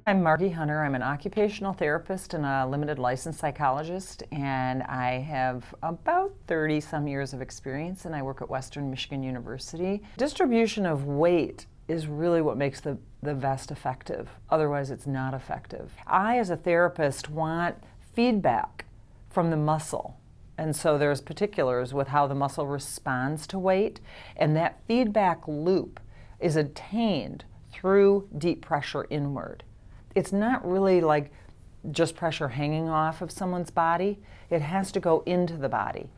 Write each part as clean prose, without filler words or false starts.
I'm Margie Hunter. I'm an occupational therapist and a limited licensed psychologist, and I have about 30 some years of experience, and I work at Western Michigan University. Distribution of weight is really what makes the vest effective. Otherwise, it's not effective. I, as a therapist, want feedback from the muscle. And so there's particulars with how the muscle responds to weight, and that feedback loop is attained through deep pressure inward. It's not really like just pressure hanging off of someone's body. It has to go into the body.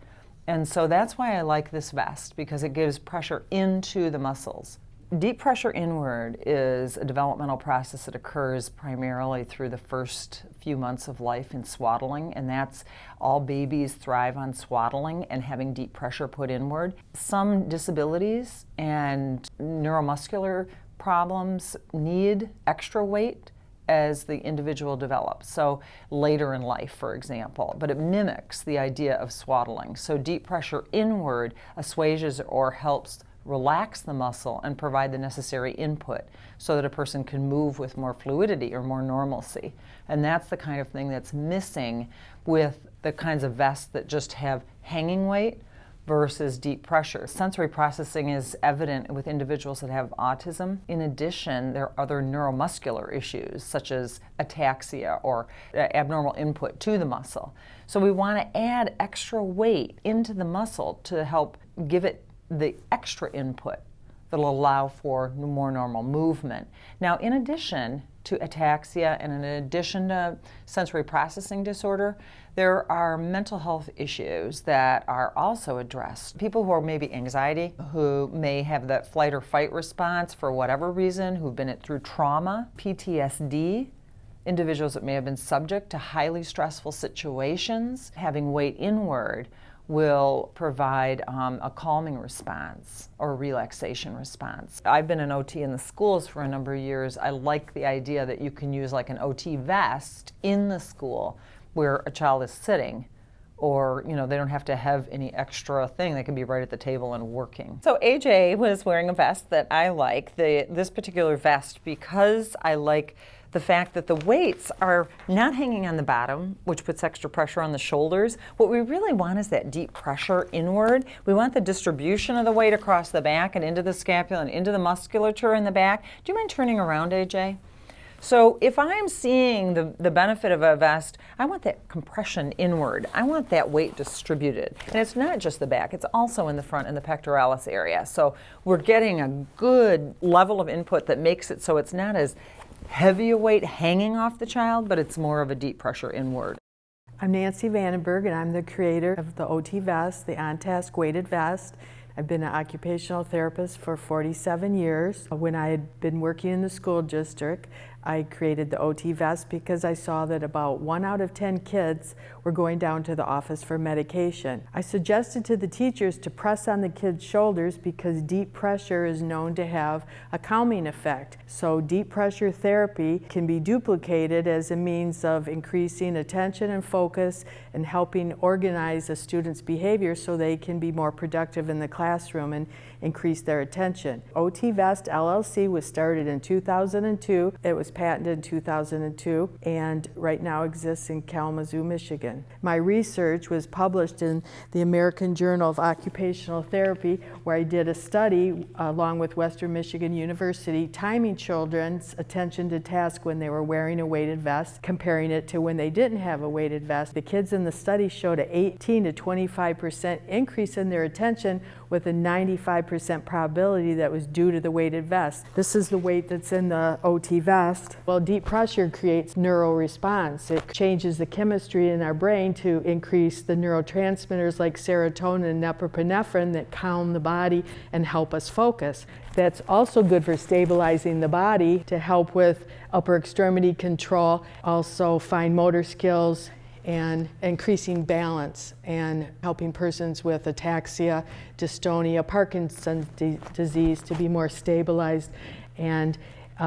And so that's why I like this vest, because it gives pressure into the muscles. Deep pressure inward is a developmental process that occurs primarily through the first few months of life in swaddling, and that's all babies thrive on swaddling and having deep pressure put inward. Some disabilities and neuromuscular problems need extra weight as the individual develops. So later in life, for example, but it mimics the idea of swaddling. So deep pressure inward assuages or helps relax the muscle and provide the necessary input so that a person can move with more fluidity or more normalcy. And that's the kind of thing that's missing with the kinds of vests that just have hanging weight versus deep pressure. Sensory processing is evident with individuals that have autism. In addition, there are other neuromuscular issues such as ataxia or abnormal input to the muscle. So we want to add extra weight into the muscle to help give it the extra input that'll allow for more normal movement. Now, in addition to ataxia and in addition to sensory processing disorder, there are mental health issues that are also addressed. People who are maybe anxiety, who may have that flight or fight response for whatever reason, who've been through trauma, PTSD, individuals that may have been subject to highly stressful situations, having weight inward will provide a calming response or a relaxation response. I've been an OT in the schools for a number of years. I like the idea that you can use like an OT vest in the school where a child is sitting, or they don't have to have any extra thing. They can be right at the table and working. So AJ was wearing a vest that I like, this particular vest, because I like the fact that the weights are not hanging on the bottom, which puts extra pressure on the shoulders. What we really want is that deep pressure inward. We want the distribution of the weight across the back and into the scapula and into the musculature in the back. Do you mind turning around, AJ? So if I'm seeing the benefit of a vest, I want that compression inward. I want that weight distributed. And it's not just the back, it's also in the front and the pectoralis area. So we're getting a good level of input that makes it so it's not as heavy a weight hanging off the child, but it's more of a deep pressure inward. I'm Nancy Vandenberg, and I'm the creator of the OTvest, the on-task weighted vest. I've been an occupational therapist for 47 years. When I had been working in the school district, I created the OTvest because I saw that about 1 out of 10 kids were going down to the office for medication. I suggested to the teachers to press on the kids' shoulders because deep pressure is known to have a calming effect. So deep pressure therapy can be duplicated as a means of increasing attention and focus and helping organize a student's behavior so they can be more productive in the classroom and increase their attention. OTvest LLC was started in 2002. It was patented in 2002 and right now exists in Kalamazoo, Michigan. My research was published in the American Journal of Occupational Therapy, where I did a study along with Western Michigan University timing children's attention to task when they were wearing a weighted vest, comparing it to when they didn't have a weighted vest. The kids in the study showed an 18 to 25% increase in their attention with a 95% probability that was due to the weighted vest. This is the weight that's in the OT vest. Well, deep pressure creates neural response. It changes the chemistry in our brain to increase the neurotransmitters like serotonin and norepinephrine that calm the body and help us focus. That's also good for stabilizing the body to help with upper extremity control, also fine motor skills, and increasing balance and helping persons with ataxia, dystonia, Parkinson's disease to be more stabilized and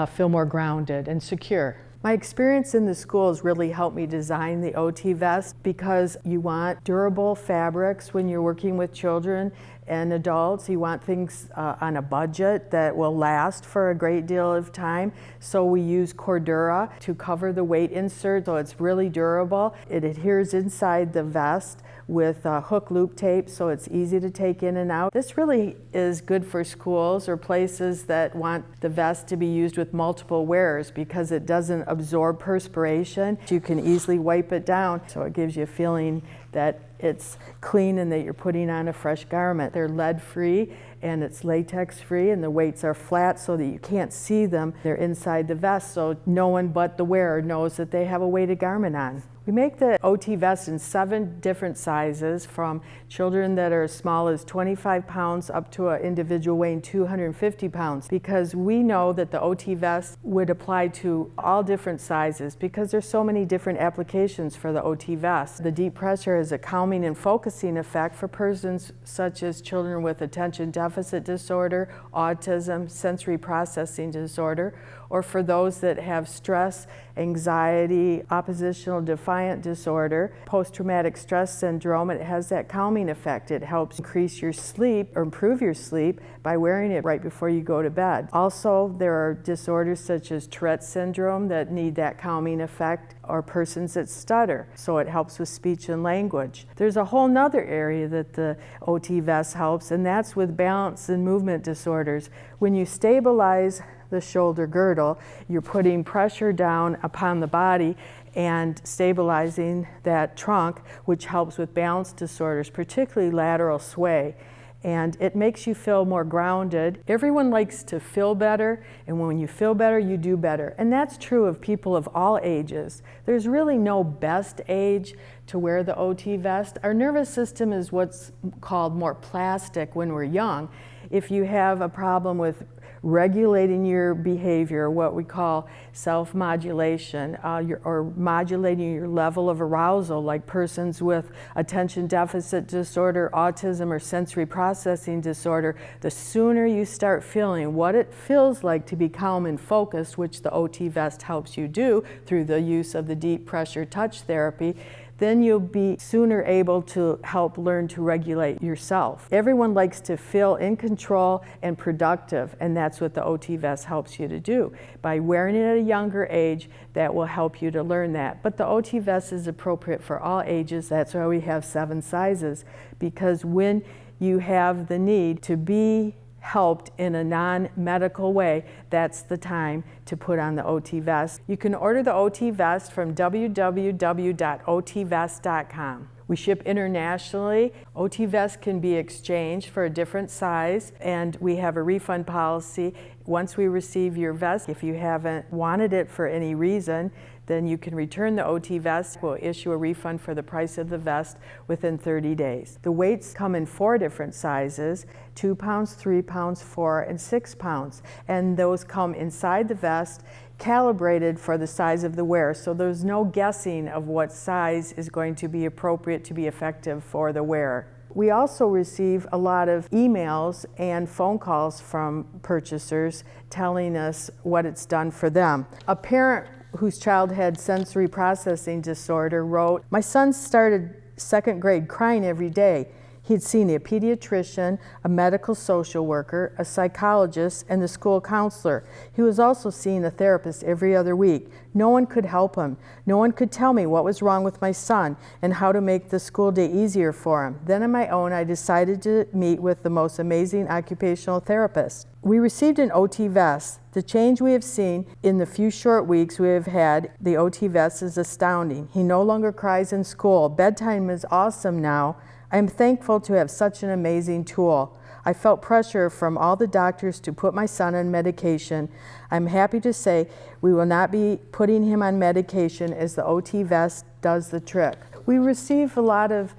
feel more grounded and secure. My experience in the schools really helped me design the OT vest because you want durable fabrics when you're working with children and adults. You want things on a budget that will last for a great deal of time. So we use Cordura to cover the weight insert, so it's really durable. It adheres inside the vest with hook loop tape, so it's easy to take in and out. This really is good for schools or places that want the vest to be used with multiple wearers because it doesn't absorb perspiration. You can easily wipe it down, so it gives you a feeling that it's clean and that you're putting on a fresh garment. They're lead-free and it's latex-free, and the weights are flat so that you can't see them. They're inside the vest, so no one but the wearer knows that they have a weighted garment on. We make the OTvest in 7 different sizes, from children that are as small as 25 pounds up to an individual weighing 250 pounds, because we know that the OTvest would apply to all different sizes because there's so many different applications for the OTvest. The deep pressure has a calming and focusing effect for persons such as children with attention deficit disorder, autism, sensory processing disorder, or for those that have stress, anxiety, oppositional defiant disorder, post-traumatic stress syndrome. It has that calming effect. It helps increase your sleep or improve your sleep by wearing it right before you go to bed. Also, there are disorders such as Tourette syndrome that need that calming effect, or persons that stutter, so it helps with speech and language. There's a whole nother area that the OTvest helps, and that's with balance and movement disorders. When you stabilize the shoulder girdle, you're putting pressure down upon the body and stabilizing that trunk, which helps with balance disorders, particularly lateral sway. And it makes you feel more grounded. Everyone likes to feel better, and when you feel better, you do better. And that's true of people of all ages. There's really no best age to wear the OTvest. Our nervous system is what's called more plastic when we're young. If you have a problem with regulating your behavior, what we call self-modulation, or modulating your level of arousal, like persons with attention deficit disorder, autism, or sensory processing disorder, the sooner you start feeling what it feels like to be calm and focused, which the OTvest helps you do through the use of the deep pressure touch therapy, then you'll be sooner able to help learn to regulate yourself. Everyone likes to feel in control and productive, and that's what the OTvest helps you to do. By wearing it at a younger age, that will help you to learn that. But the OTvest is appropriate for all ages. That's why we have 7 sizes, because when you have the need to be helped in a non-medical way, that's the time to put on the OTvest. You can order the OTvest from www.otvest.com. We ship internationally. OTvest can be exchanged for a different size, and we have a refund policy. Once we receive your vest, if you haven't wanted it for any reason, then you can return the OTvest. We'll issue a refund for the price of the vest within 30 days. The weights come in 4 different sizes: 2 pounds, 3 pounds, 4, and 6 pounds. And those come inside the vest, calibrated for the size of the wearer. So there's no guessing of what size is going to be appropriate to be effective for the wearer. We also receive a lot of emails and phone calls from purchasers telling us what it's done for them. A parent whose child had sensory processing disorder wrote, "My son started 2nd grade crying every day. He'd seen a pediatrician, a medical social worker, a psychologist, and the school counselor. He was also seeing a therapist every other week. No one could help him. No one could tell me what was wrong with my son and how to make the school day easier for him. Then on my own, I decided to meet with the most amazing occupational therapist. We received an OTvest. The change we have seen in the few short weeks we have had the OTvest is astounding. He no longer cries in school. Bedtime is awesome now. I am thankful to have such an amazing tool. I felt pressure from all the doctors to put my son on medication. I'm happy to say we will not be putting him on medication, as the OTvest does the trick." We receive a lot of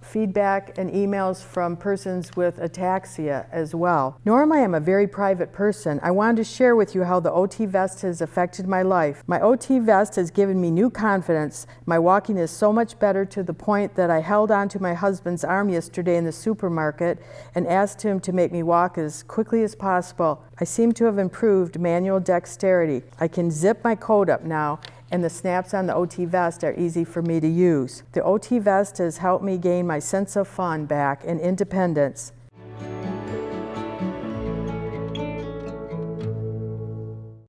feedback and emails from persons with ataxia as well. Normally, I'm a very private person. I wanted to share with you how the OTvest has affected my life. My OTvest has given me new confidence. My walking is so much better, to the point that I held on to my husband's arm yesterday in the supermarket and asked him to make me walk as quickly as possible. I seem to have improved manual dexterity. I can zip my coat up now, and the snaps on the OTvest are easy for me to use. The OTvest has helped me gain my sense of fun back and independence.